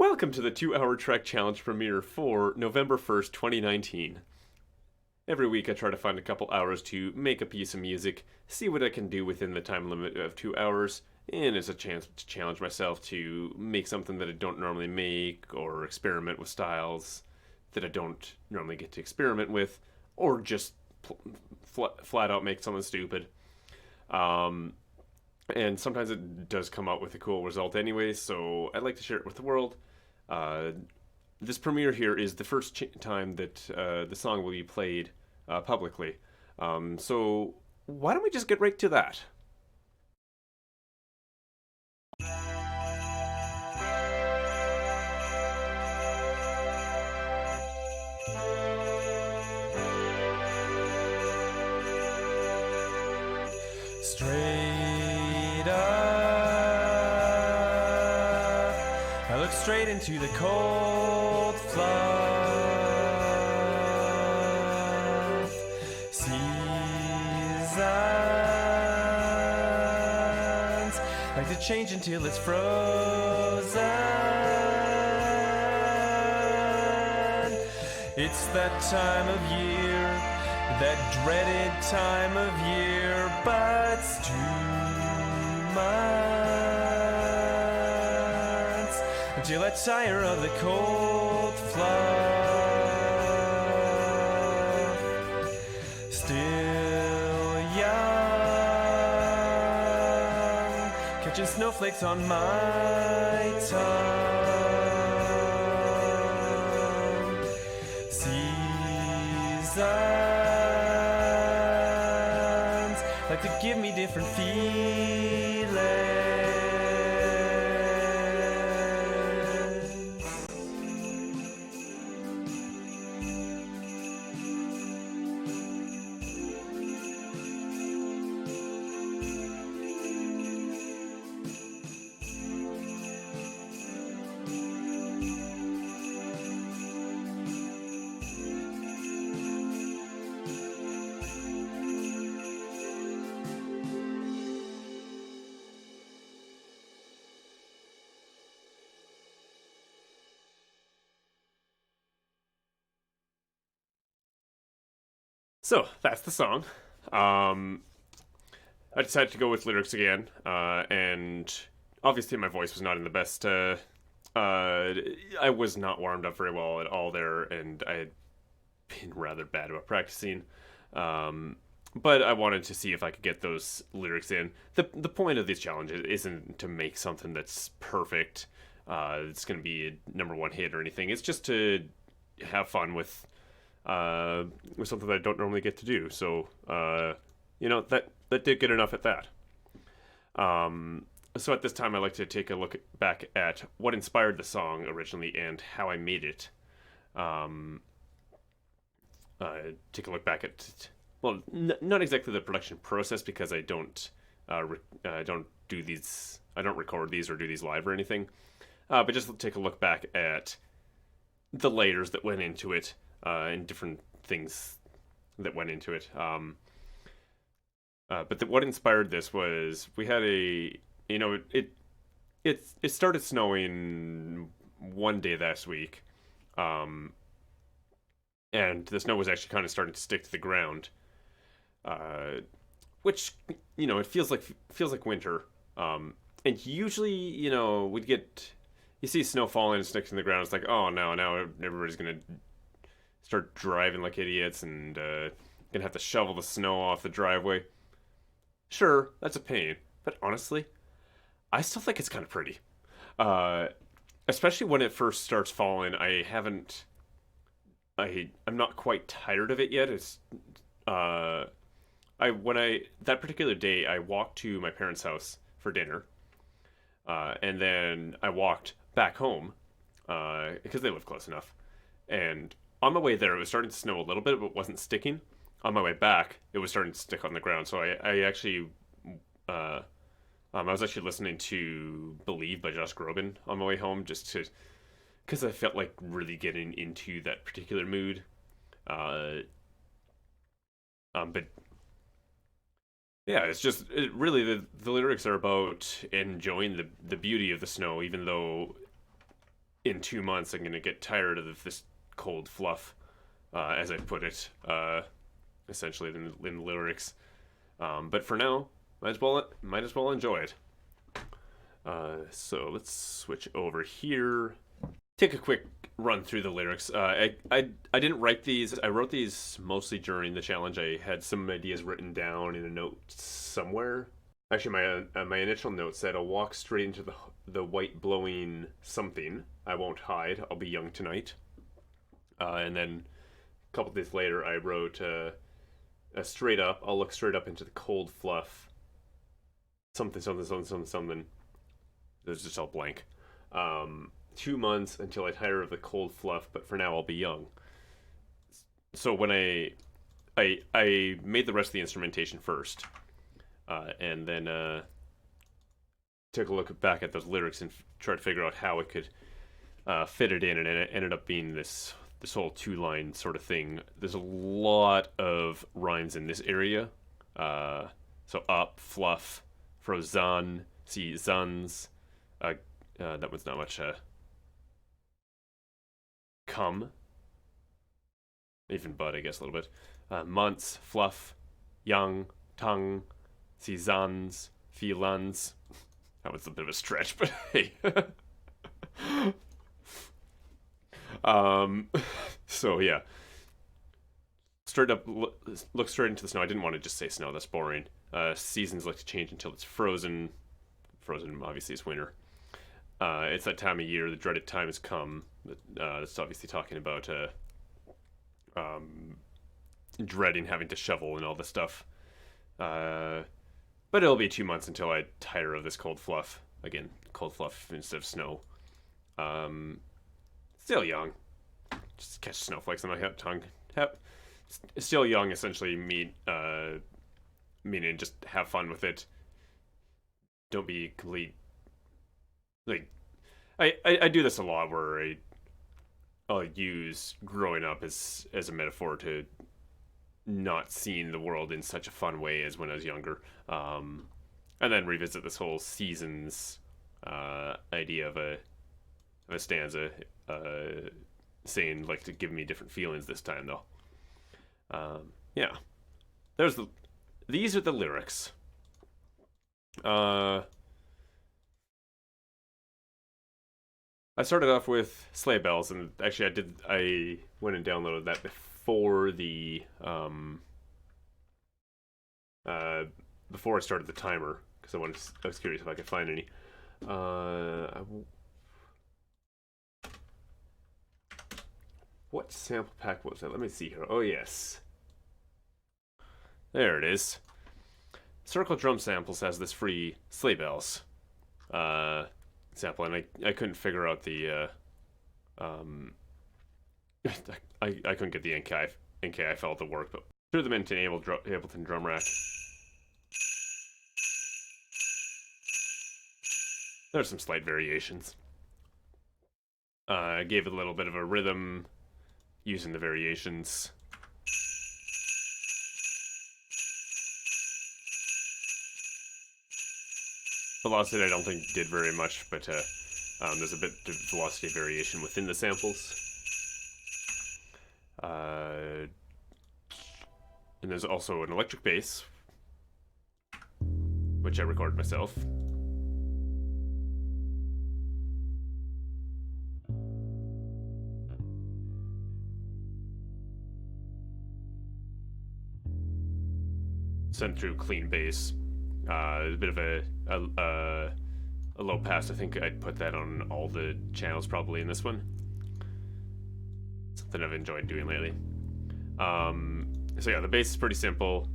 Welcome to the 2 Hour Trek Challenge premiere for November 1st, 2019. Every week I try to find a couple hours to make a piece of music, see what I can do within the time limit of 2 hours, and it's a chance to challenge myself to make something that I don't normally make, or experiment with styles that I don't normally get to experiment with, or just flat out make something stupid. Um, and sometimes it does come out with a cool result anyway, so I'd like to share it with the world. Uh, this premiere here is the first time that the song will be played publicly. So why don't we just get right to that? Straight up, I look straight into the cold fluff. Seasons like to change until it's frozen. It's that time of year, that dreaded time of year, but it's 2 months until I tire of the cold fluff. Still young, catching snowflakes on my tongue. Seasons like to give me different feelings. So that's the song. I decided to go with lyrics again, and obviously my voice was not in the best. I was not warmed up very well at all there, and I had been rather bad about practicing. But I wanted to see if I could get those lyrics in. The point of these challenges isn't to make something that's perfect. It's going to be a number one hit or anything. It's just to have fun with something that I don't normally get to do. So that did good enough at that. So at this time, I like to take a look back at what inspired the song originally and how I made it. Take a look back at not exactly the production process because I don't do these. I don't record these or do these live or anything. But just take a look back at the layers that went into it and different things that went into it. But what inspired this was we had it started snowing one day last week, and the snow was actually kind of starting to stick to the ground, which it feels like winter. And usually we'd get you see snow falling and sticks in the ground. It's like, oh no, now everybody's gonna start driving like idiots and gonna have to shovel the snow off the driveway. Sure, that's a pain, but honestly, I still think it's kind of pretty. Uh, Especially when it first starts falling. I'm not quite tired of it yet. It's I when I that particular day I walked to my parents' house for dinner, and then I walked back home because they live close enough. And on my way there, it was starting to snow a little bit, but wasn't sticking. On my way back, it was starting to stick on the ground. So I actually, I was actually listening to "Believe" by Josh Groban on my way home, just to because I felt like really getting into that particular mood. Uh, but yeah, it's just really the lyrics are about enjoying the beauty of the snow, even though in 2 months I'm gonna get tired of this cold fluff, as I put it, essentially in the lyrics. But for now, might as well enjoy it. So let's switch over here. Take a quick run through the lyrics. I didn't write these. I wrote these mostly during the challenge. I had some ideas written down in a note somewhere. Actually, my initial note said, "I'll walk straight into the white blowing something. I won't hide. I'll be young tonight." And then a couple days later, I wrote a straight up. I'll look straight up into the cold fluff. Something, something, something, something, something. There's just all blank. 2 months until I tire of the cold fluff, but for now I'll be young. So when I made the rest of the instrumentation first, and then took a look back at those lyrics and tried to figure out how it could fit it in, and it ended up being this whole 2-line sort of thing. There's a lot of rhymes in this area. So up, fluff, frozen, see, zuns. That was not much. Come. Even bud, I guess, a little bit. Months, fluff, young, tongue, seasons, feelans. That was a bit of a stretch, but hey. So yeah. Straight up, look straight into the snow. I didn't want to just say snow, that's boring. Seasons like to change until it's frozen. Frozen, obviously, is winter. It's that time of year, the dreaded time has come. That's obviously talking about dreading having to shovel and all this stuff. But it'll be 2 months until I tire of this cold fluff. Again, cold fluff instead of snow. Still young. Just catch snowflakes on my tongue. Still young, essentially, meaning just have fun with it. Don't be complete. Like, I do this a lot where I'll use growing up as a metaphor to not seeing the world in such a fun way as when I was younger, and then revisit this whole seasons idea of a stanza, saying like to give me different feelings this time though. Yeah, these are the lyrics. I started off with Sleigh Bells, and actually I went and downloaded that before before I started the timer, because I was curious if I could find any. What sample pack was that? Let me see here. Oh yes. There it is. Circle Drum Samples has this free Sleigh Bells sample, and I couldn't figure out the I couldn't get the NKI file to work, but threw them into Ableton Drum Rack. There's some slight variations. I gave it a little bit of a rhythm using the variations. Velocity I don't think did very much, but there's a bit of velocity variation within the samples. And there's also an electric bass, which I recorded myself. Sent through clean bass. A bit of a low pass. I think I'd put that on all the channels probably in this one. Something I've enjoyed doing lately. So yeah, the bass is pretty simple.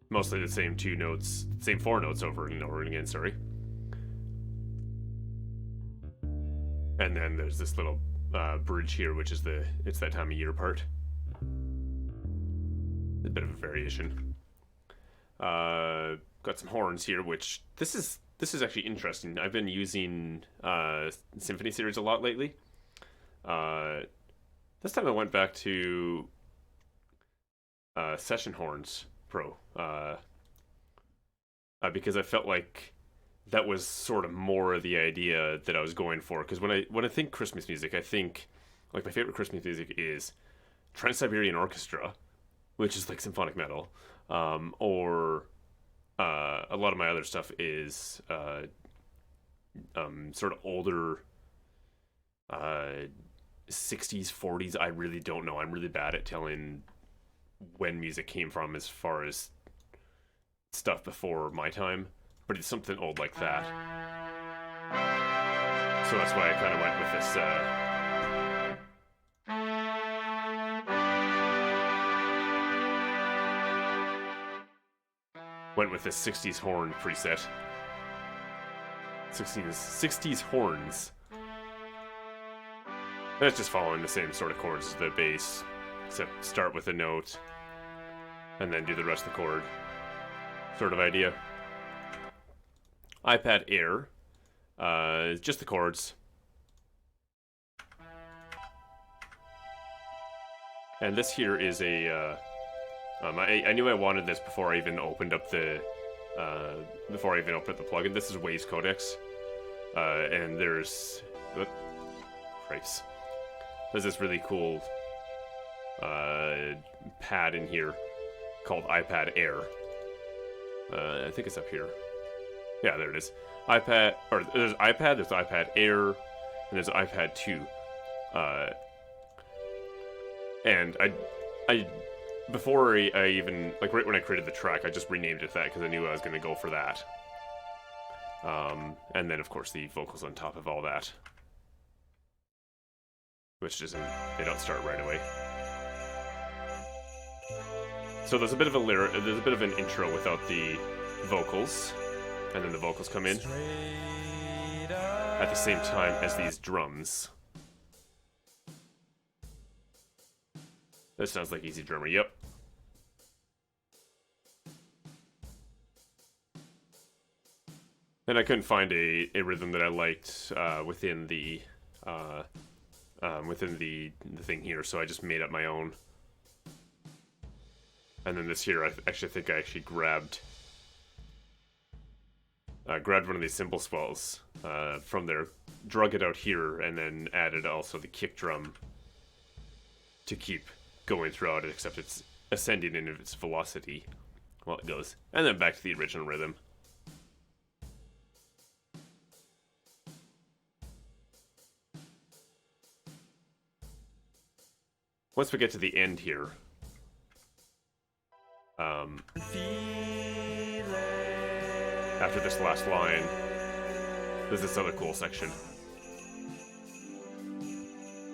Mostly the same same 4 notes over and over again, sorry. And then there's this little bridge here, which is it's that time of year part. A bit of a variation. Got some horns here, which this is actually interesting. I've been using Symphony series a lot lately. This time I went back to Session Horns Pro because I felt like that was sort of more the idea that I was going for. Because when I think Christmas music, I think like my favorite Christmas music is Trans-Siberian Orchestra, which is like symphonic metal, or a lot of my other stuff is sort of older 60s, 40s. I really don't know. I'm really bad at telling when music came from as far as stuff before my time, but it's something old like that. So that's why I kind of went with this this 60s horn preset. 60s horns. And it's just following the same sort of chords as the bass, except start with a note and then do the rest of the chord sort of idea. iPad Air, just the chords. And this here is a, I knew I wanted this before I even opened up the, plugin. This is Waves Codex, and there's, Christ. There's this really cool pad in here called iPad Air. I think it's up here. Yeah, there it is. There's iPad, there's iPad Air, and there's iPad 2. And I before I even, like right when I created the track, I just renamed it that because I knew I was going to go for that. And then of course the vocals on top of all that, which they don't start right away. So there's a bit of an intro without the vocals, and then the vocals come in at the same time as these drums. This sounds like Easy Drummer, yep. And I couldn't find a rhythm that I liked within the thing here, so I just made up my own. And then this here, I think I grabbed one of these cymbal swells from there, drug it out here, and then added also the kick drum to keep going throughout it, except it's ascending in its velocity while it goes. And then back to the original rhythm. Once we get to the end here, after this last line, there's this other cool section.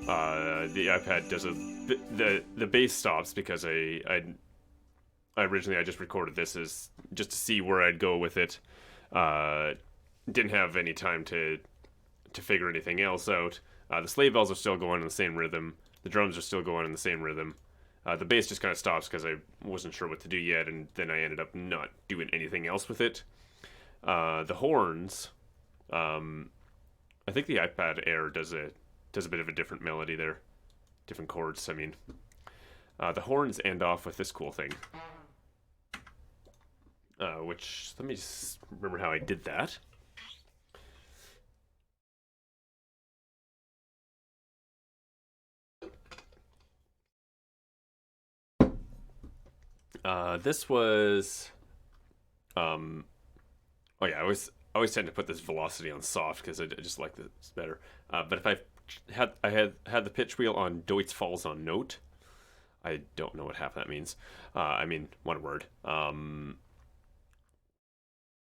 The iPad does the bass stops because I originally just recorded this as just to see where I'd go with it. Didn't have any time to figure anything else out. The sleigh bells are still going in the same rhythm. The drums are still going in the same rhythm. The bass just kind of stops because I wasn't sure what to do yet, and then I ended up not doing anything else with it. The horns, I think the iPad Air does a bit of a different melody there, different chords. I mean, the horns end off with this cool thing, which let me just remember how I did that. This was, oh yeah, I always tend to put this velocity on soft because I just like this better. But if I had the pitch wheel on Deutz falls on note, I don't know what half that means. I mean one word.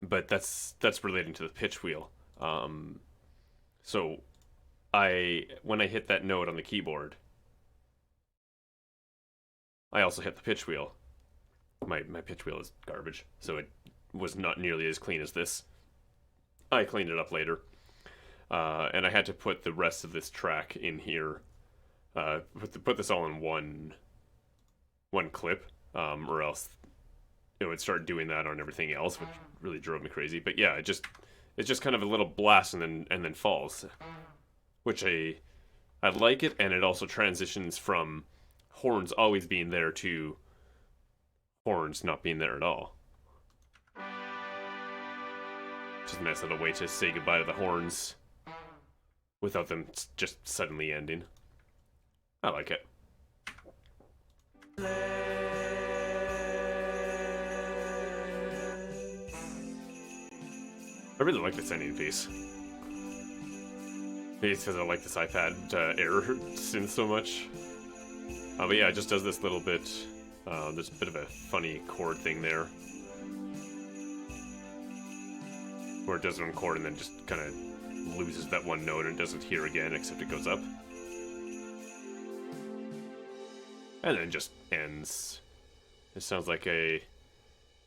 But that's relating to the pitch wheel. So when I hit that note on the keyboard, I also hit the pitch wheel. My pitch wheel is garbage, so it was not nearly as clean as this. I cleaned it up later, and I had to put the rest of this track in here. Put this all in one clip, or else it would start doing that on everything else, which really drove me crazy. But yeah, it's just kind of a little blast and then falls, which I like it, and it also transitions from horns always being there to horns not being there at all. Just a nice little way to say goodbye to the horns without them just suddenly ending. I like it. I really like this ending piece. Maybe it's because I like this iPad Air synth so much. But yeah, it just does this little bit. There's a bit of a funny chord thing there, where it does one chord and then just kind of loses that one note and doesn't hear again, except it goes up. And then just ends. It sounds like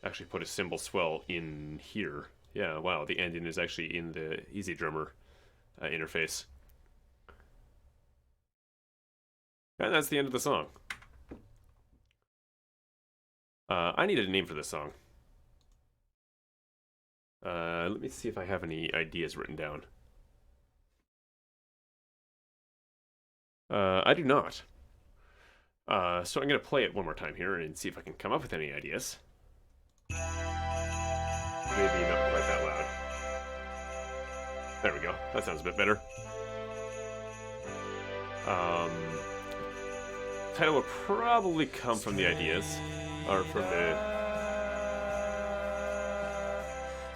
actually put a cymbal swell in here. Yeah, wow, the ending is actually in the EZdrummer interface. And that's the end of the song. I needed a name for this song. Let me see if I have any ideas written down. I do not. So I'm going to play it one more time here and see if I can come up with any ideas. Maybe not quite that loud. There we go. That sounds a bit better. Title will probably come from the ideas, or from the...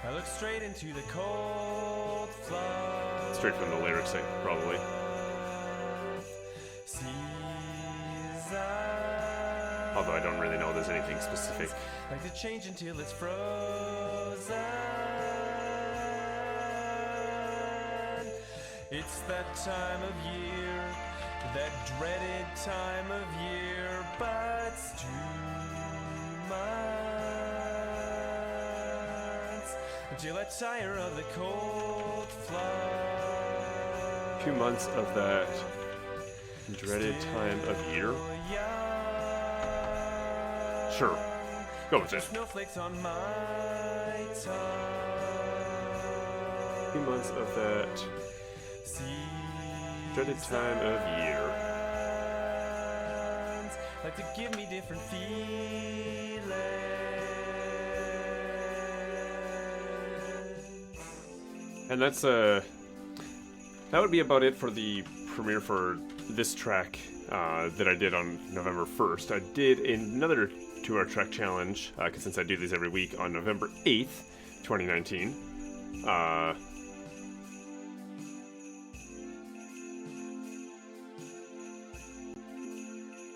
I look straight into the cold flood. Straight from the lyrics, probably. Although I don't really know there's anything specific. Like to change until it's frozen. It's that time of year, that dreaded time of year, but it's 2 months until I tire of the cold flood. 2 months of that dreaded time of year? Sure. Go with it. Snowflakes on my tongue. 2 months of that dreaded time of year. Like to give me different feelings. And that's that would be about it for the premiere for this track that I did on November 1st. I did another 2-hour track challenge, because since I do these every week, on November 8th, 2019.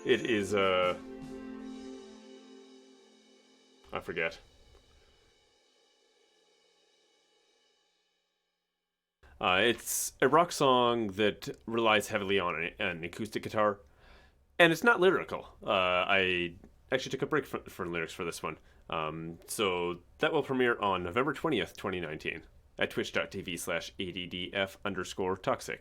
It is, I forget. It's a rock song that relies heavily on an acoustic guitar, and it's not lyrical. I actually took a break for lyrics for this one. So that will premiere on November 20th, 2019 at twitch.tv/addf_toxic.